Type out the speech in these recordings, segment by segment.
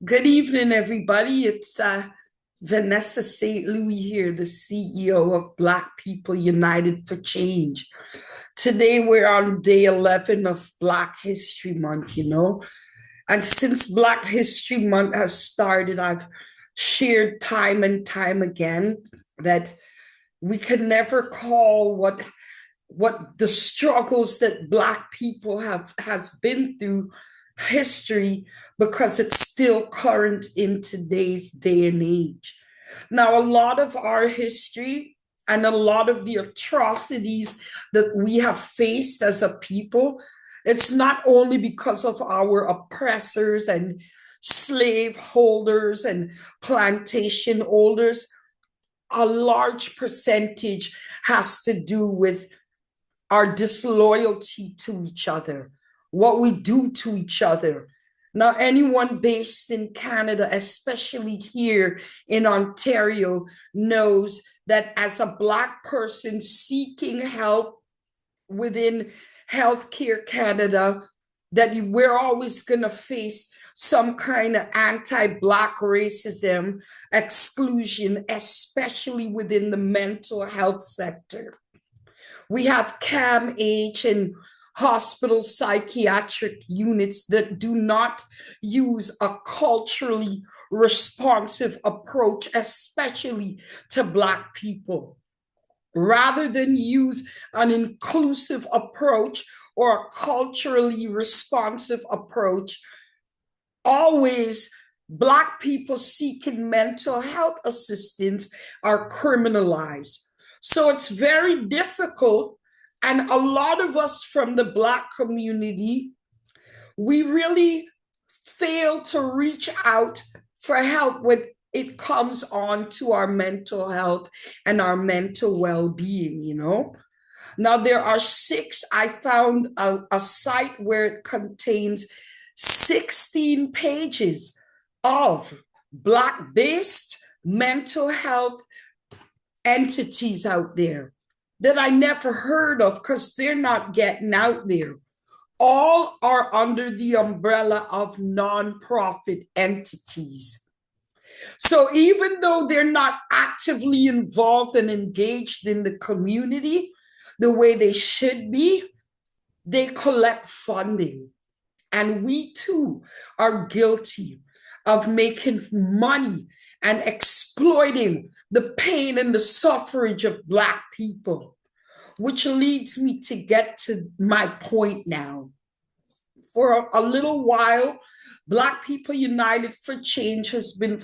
Good evening, everybody. It's Vanessa St. Louis here, the CEO of Black People United for Change. Today, we're on day 11 of Black History Month. And since Black History Month has started, I've shared time and time again that we can never call what the struggles that Black people has been through history because it's still current in today's day and age. Now, a lot of our history and a lot of the atrocities that we have faced as a people, it's not only because of our oppressors and slave holders and plantation owners. A large percentage has to do with our disloyalty to each other, what we do to each other. Now, anyone based in Canada, especially here in Ontario, knows that as a Black person seeking help within Healthcare Canada, that we're always going to face some kind of anti-Black racism, exclusion, especially within the mental health sector. We have CAMH and hospital psychiatric units that do not use a culturally responsive approach, especially to Black people. Rather than use an inclusive approach or a culturally responsive approach, always Black people seeking mental health assistance are criminalized. So it's very difficult. And a lot of us from the Black community, we really fail to reach out for help when it comes on to our mental health and our mental well-being. Now, there are I found a site where it contains 16 pages of Black-based mental health entities out there that I never heard of because they're not getting out there. All are under the umbrella of nonprofit entities. So even though they're not actively involved and engaged in the community the way they should be, they collect funding. And we too are guilty of making money and exploiting the pain and the suffrage of Black people, which leads me to get to my point now. For a little while, Black People United for Change has been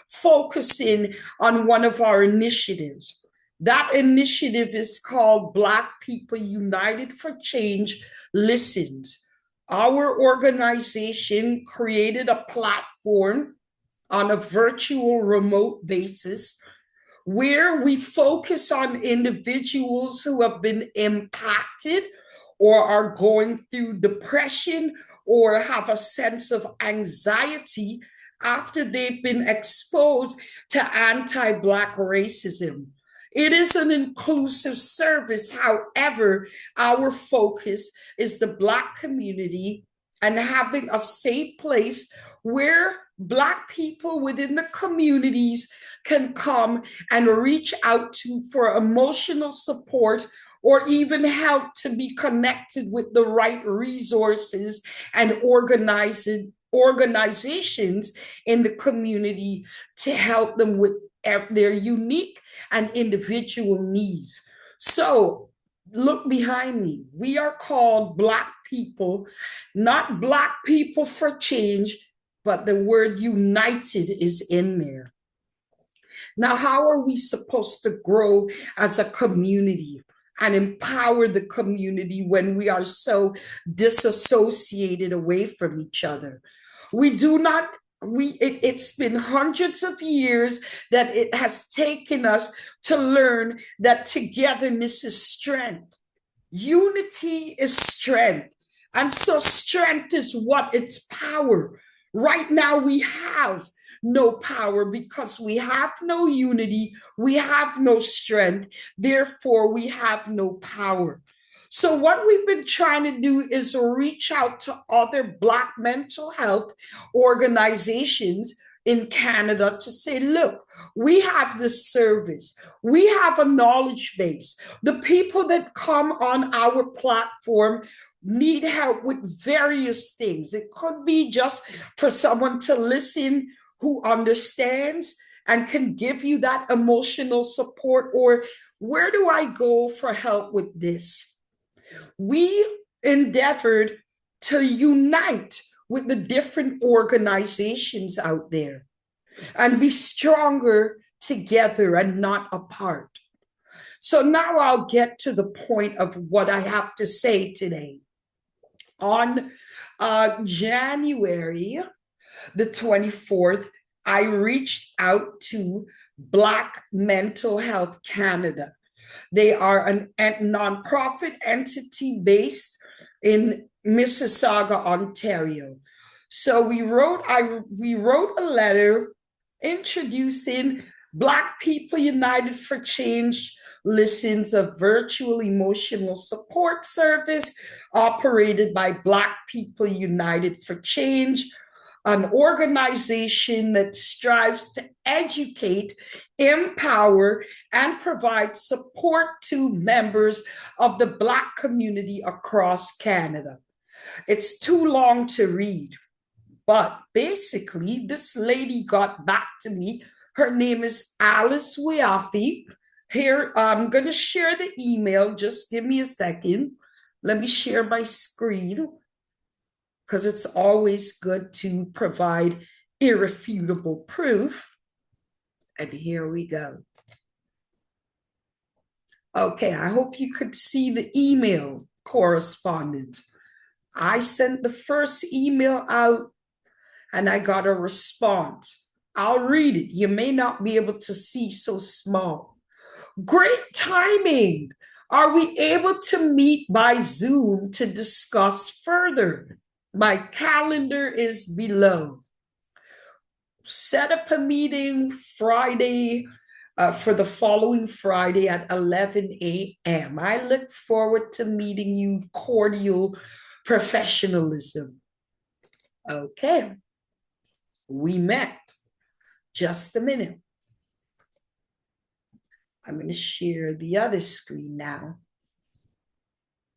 focusing on one of our initiatives. That initiative is called Black People United for Change Listens. Our organization created a platform on a virtual remote basis where we focus on individuals who have been impacted or are going through depression or have a sense of anxiety after they've been exposed to anti-Black racism. It is an inclusive service. However, our focus is the Black community and having a safe place where Black people within the communities can come and reach out to for emotional support or even help to be connected with the right resources and organizations in the community to help them with their unique and individual needs. So look behind me. We are called Black people, not Black people for change, but the word united is in there. Now, how are we supposed to grow as a community and empower the community when we are so disassociated away from each other? We do not it's been hundreds of years that it has taken us to learn that togetherness is strength. Unity is strength. And so strength is what? It's power. Right now, we have no power because we have no unity, we have no strength, therefore, we have no power. So what we've been trying to do is reach out to other Black mental health organizations in Canada to say, look, we have this service. We have a knowledge base. The people that come on our platform need help with various things. It could be just for someone to listen who understands and can give you that emotional support, or where do I go for help with this? We endeavored to unite with the different organizations out there and be stronger together and not apart. So now I'll get to the point of what I have to say today. On January the 24th, I reached out to Black Mental Health Canada. They are a nonprofit entity based in Mississauga, Ontario. So we wrote a letter introducing Black People United for Change listens a virtual emotional support service operated by Black People United for Change, an organization that strives to educate, empower, and provide support to members of the Black community across Canada. It's too long to read, but basically, this lady got back to me. Her name is Alice Wiafi. Here, I'm going to share the email. Just give me a second. Let me share my screen, because it's always good to provide irrefutable proof. And here we go. Okay, I hope you could see the email correspondence. I sent the first email out and I got a response. I'll read it. You may not be able to see so small. Great timing. Are we able to meet by Zoom to discuss further? My calendar is below. Set up a meeting Friday for the following Friday at 11 a.m. I look forward to meeting you. Cordial professionalism. Okay. We met. Just a minute. I'm going to share the other screen now.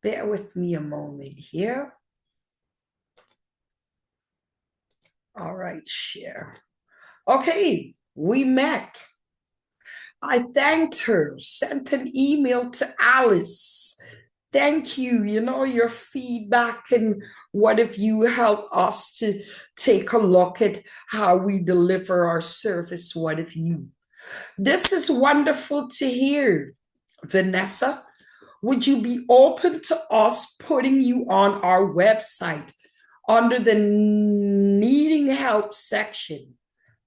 Bear with me a moment here. All right, share. Okay, we met. I thanked her, sent an email to Alice. Thank you, your feedback and what if you help us to take a look at how we deliver our service. What if you? This is wonderful to hear. Vanessa, would you be open to us putting you on our website under the needing help section?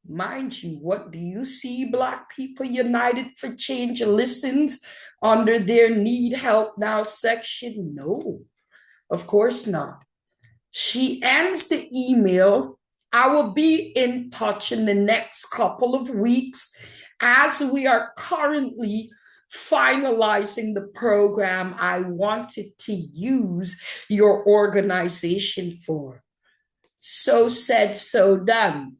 Mind you, what do you see? Black People United for Change listens under their need help now section? No, of course not. She ends the email. I will be in touch in the next couple of weeks as we are currently finalizing the program I wanted to use your organization for. So said, so done.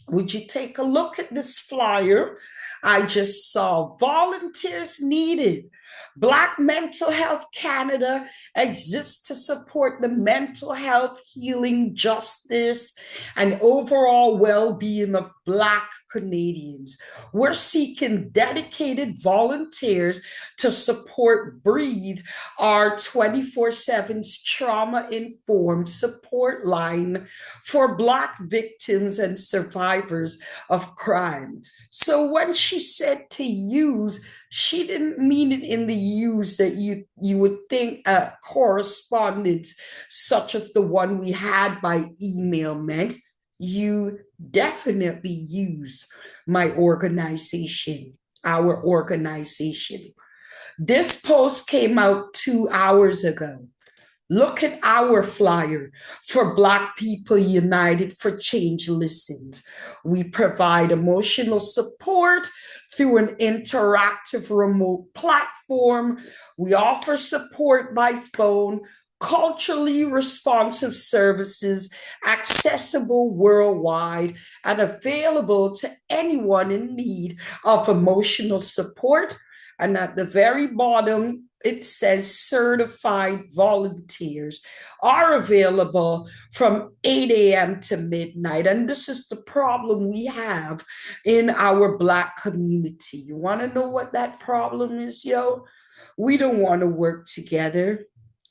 Would you take a look at this flyer? I just saw volunteers needed. Black Mental Health Canada exists to support the mental health, healing, justice, and overall well-being of Black Canadians. We're seeking dedicated volunteers to support Breathe, our 24/7 trauma-informed support line for Black victims and survivors of crime. So when she said to use, she didn't mean it in the use that you would think a correspondence such as the one we had by email meant. You definitely use my organization, our organization. This post came out 2 hours ago. Look at our flyer for Black People United for Change Listens. We provide emotional support through an interactive remote platform. We offer support by phone, culturally responsive services, accessible worldwide, and available to anyone in need of emotional support. And at the very bottom, it says certified volunteers are available from 8 a.m. to midnight. And this is the problem we have in our Black community. You want to know what that problem is, yo? We don't want to work together.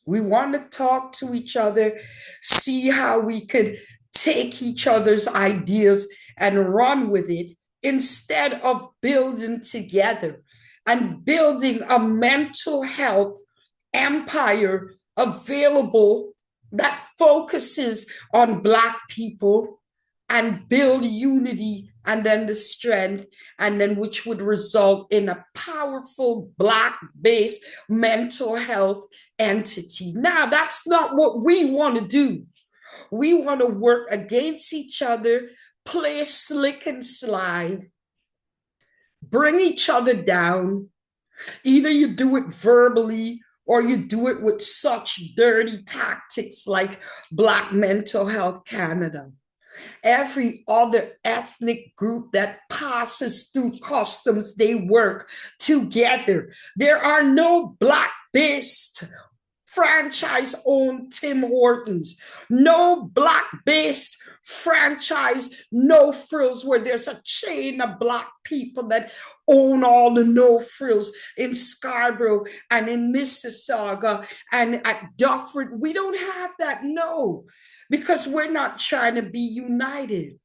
We want to talk to each other, see how we could take each other's ideas and run with it instead of building together and building a mental health empire available that focuses on Black people and build unity and then the strength, and then which would result in a powerful Black-based mental health entity. Now, that's not what we want to do. We want to work against each other, play slick and slide, bring each other down. Either you do it verbally or you do it with such dirty tactics like Black Mental Health Canada. Every other ethnic group that passes through customs, they work together. There are no Black-based franchise-owned Tim Hortons, no Black-based franchise, no frills, where there's a chain of Black people that own all the no frills in Scarborough and in Mississauga and at Dufferin. We don't have that, no, because we're not trying to be united.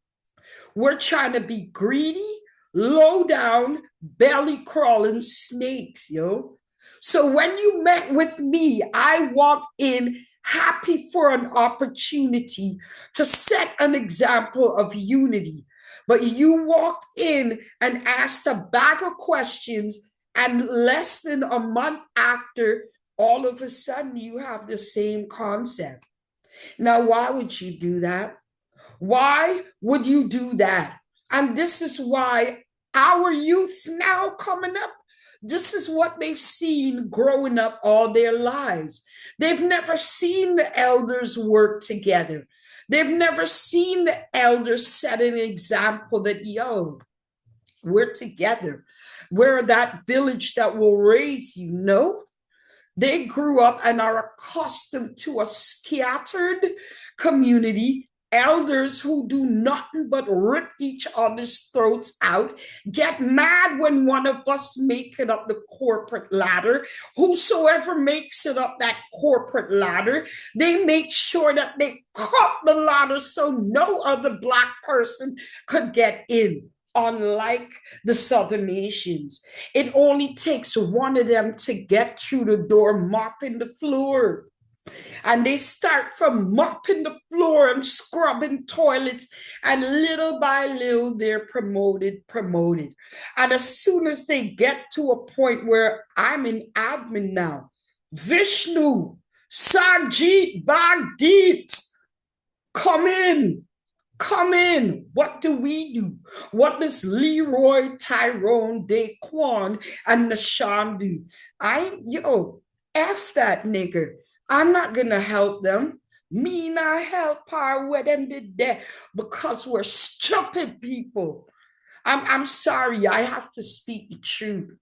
We're trying to be greedy, low down, belly crawling snakes, yo. So when you met with me, I walked in happy for an opportunity to set an example of unity. But you walked in and asked a bag of questions, and less than a month after, all of a sudden you have the same concept. Now, why would you do that? Why would you do that? And this is why our youths now coming up, this is what they've seen growing up all their lives. They've never seen the elders work together. They've never seen the elders set an example that, yo, we're together. We're that village that will raise you. No, they grew up and are accustomed to a scattered community, elders who do nothing but rip each other's throats out, get mad when one of us make it up the corporate ladder. Whosoever makes it up that corporate ladder, they make sure that they cut the ladder so no other Black person could get in. Unlike the Southern nations, it only takes one of them to get through the door mopping the floor. And they start from mopping the floor and scrubbing toilets, and little by little they're promoted. And as soon as they get to a point where I'm in admin now, Vishnu, Sajit, Bhagdeep, come in. Come in. What do we do? What does Leroy, Tyrone, Daquan, and Nashawn do? F that nigger. I'm not gonna help them. Me not help her with them did that because we're stupid people. I'm sorry, I have to speak the truth.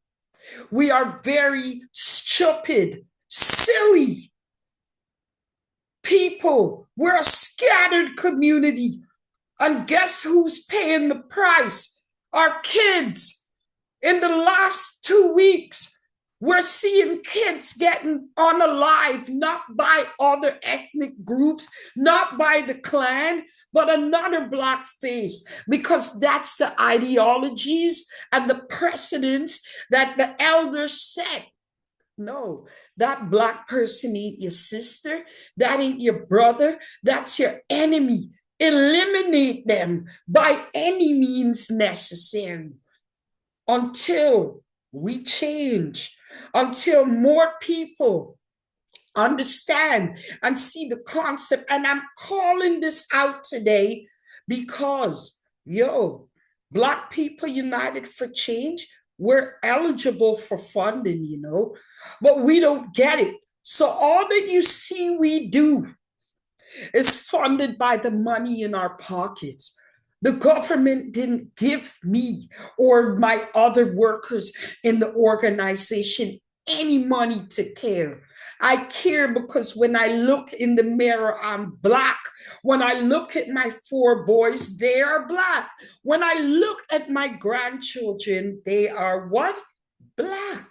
We are very stupid, silly people. We're a scattered community. And guess who's paying the price? Our kids. In the last 2 weeks, we're seeing kids getting unalived, not by other ethnic groups, not by the Klan, but another Black face, because that's the ideologies and the precedents that the elders set. No, that Black person ain't your sister, that ain't your brother, that's your enemy. Eliminate them by any means necessary until we change, until more people understand and see the concept. And I'm calling this out today because, Black People United for Change, we're eligible for funding, but we don't get it. So all that you see we do is funded by the money in our pockets. The government didn't give me or my other workers in the organization any money to care. I care because when I look in the mirror, I'm Black. When I look at my 4 boys, they are Black. When I look at my grandchildren, they are what? Black.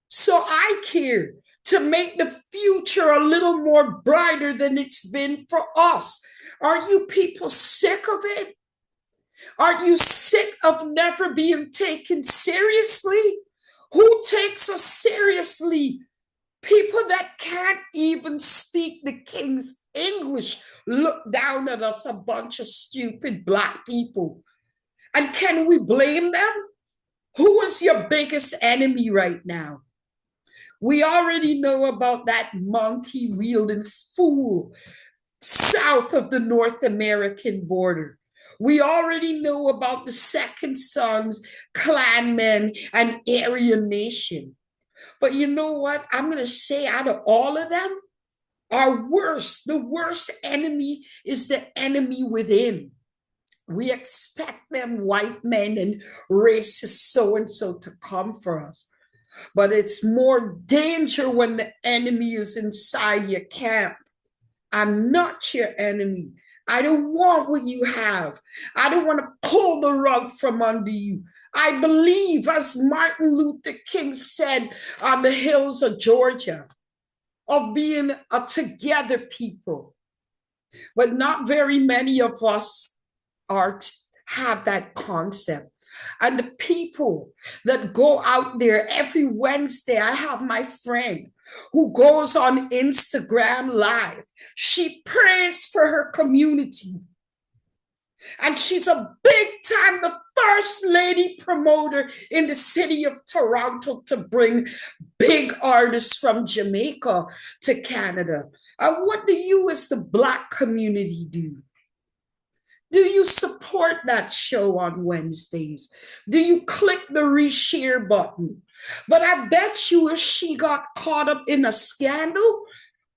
So I care to make the future a little more brighter than it's been for us. Are you people sick of it? Are you sick of never being taken seriously? Who takes us seriously? People that can't even speak the King's English look down at us, a bunch of stupid Black people. And can we blame them? Who is your biggest enemy right now? We already know about that monkey-wielding fool south of the North American border. We already know about the Second Sons, Klanmen, and Aryan Nation. But you know what? I'm going to say out of all of them, the worst enemy is the enemy within. We expect them white men and racist so-and-so to come for us. But it's more danger when the enemy is inside your camp. I'm not your enemy. I don't want what you have. I don't want to pull the rug from under you. I believe, as Martin Luther King said on the hills of Georgia, of being a together people. But not very many of us have that concept. And the people that go out there every Wednesday, I have my friend who goes on Instagram Live. She prays for her community. And she's a big time, the first lady promoter in the city of Toronto to bring big artists from Jamaica to Canada. And what do you as the Black community do? Do you support that show on Wednesdays? Do you click the reshare button? But I bet you if she got caught up in a scandal,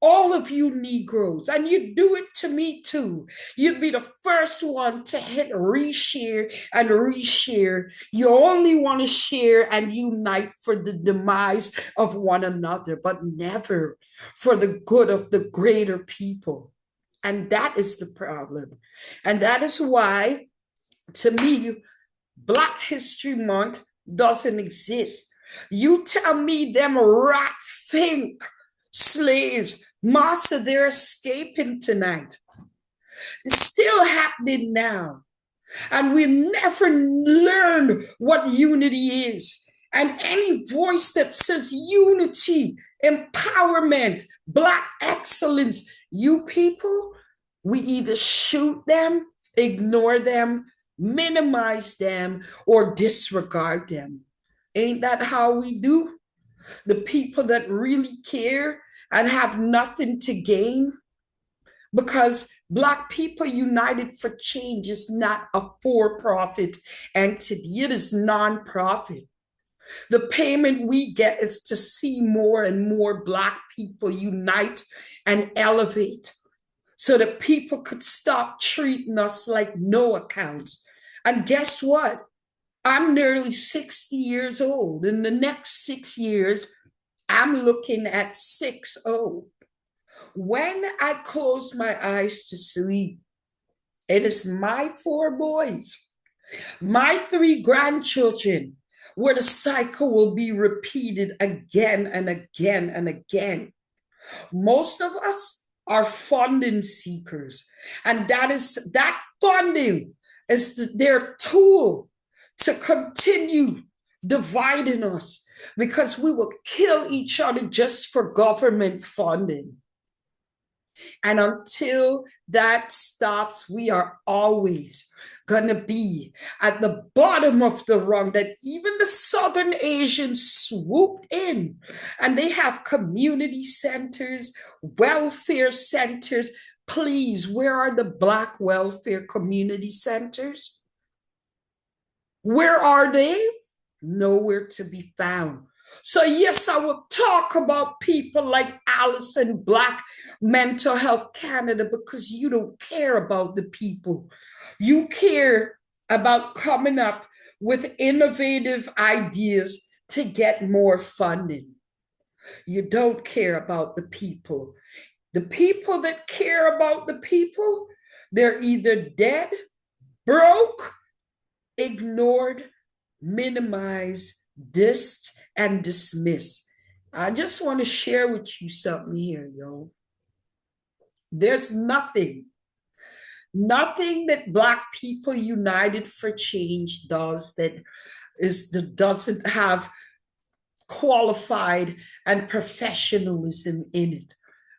all of you Negroes, and you do it to me too, you'd be the first one to hit reshare and reshare. You only want to share and unite for the demise of one another, but never for the good of the greater people. And that is the problem. And that is why, to me, Black History Month doesn't exist. You tell me them rat fink slaves, Massa, they're escaping tonight. It's still happening now. And we never learned what unity is. And any voice that says unity, empowerment, Black excellence, you people, we either shoot them, ignore them, minimize them, or disregard them. Ain't that how we do? The people that really care and have nothing to gain? Because Black People United for Change is not a for-profit entity. It is non-profit. The payment we get is to see more and more Black people unite and elevate so that people could stop treating us like no accounts. And guess what? I'm nearly 60 years old. In the next 6 years, I'm looking at 60. When I close my eyes to sleep, it is my 4 boys, my 3 grandchildren, where the cycle will be repeated again and again and again. Most of us are funding seekers, and that funding is their tool to continue dividing us, because we will kill each other just for government funding. And until that stops, we are always going to be at the bottom of the rung. That even the Southern Asians swooped in and they have community centers, welfare centers. Please, where are the Black welfare community centers? Where are they? Nowhere to be found. So, yes, I will talk about people like Alison Black, Mental Health Canada, because you don't care about the people. You care about coming up with innovative ideas to get more funding. You don't care about the people. The people that care about the people, they're either dead, broke, ignored, minimized, dissed, and dismissed. I just want to share with you something here, yo. There's nothing that Black People United for Change does that doesn't have qualified and professionalism in it.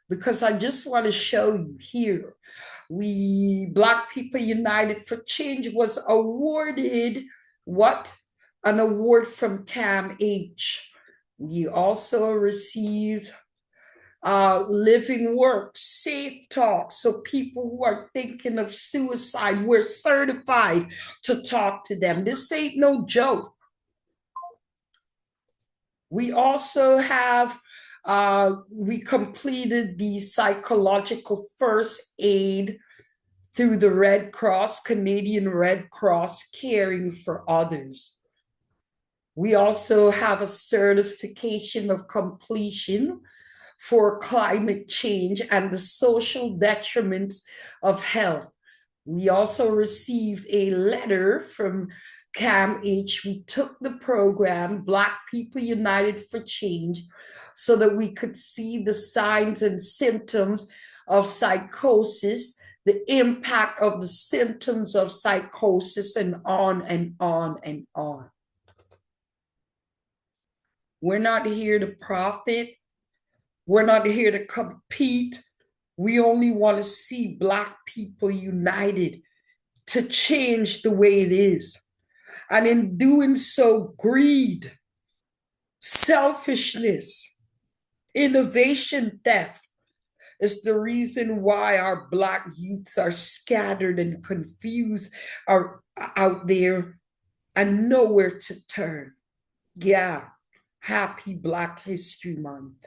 Because I just want to show you here, Black People United for Change was awarded what? An award from CAMH. We also received Living Works, Safe Talk. So people who are thinking of suicide, we're certified to talk to them. This ain't no joke. We also have, we completed the psychological first aid through the Red Cross, Canadian Red Cross, Caring for Others. We also have a certification of completion for climate change and the social detriments of health. We also received a letter from CAMH. We took the program, Black People United for Change, so that we could see the signs and symptoms of psychosis, the impact of the symptoms of psychosis, and on and on and on. We're not here to profit. We're not here to compete. We only want to see Black people united to change the way it is. And in doing so, greed, selfishness, innovation theft is the reason why our Black youths are scattered and confused are out there and nowhere to turn. Yeah, happy Black History Month.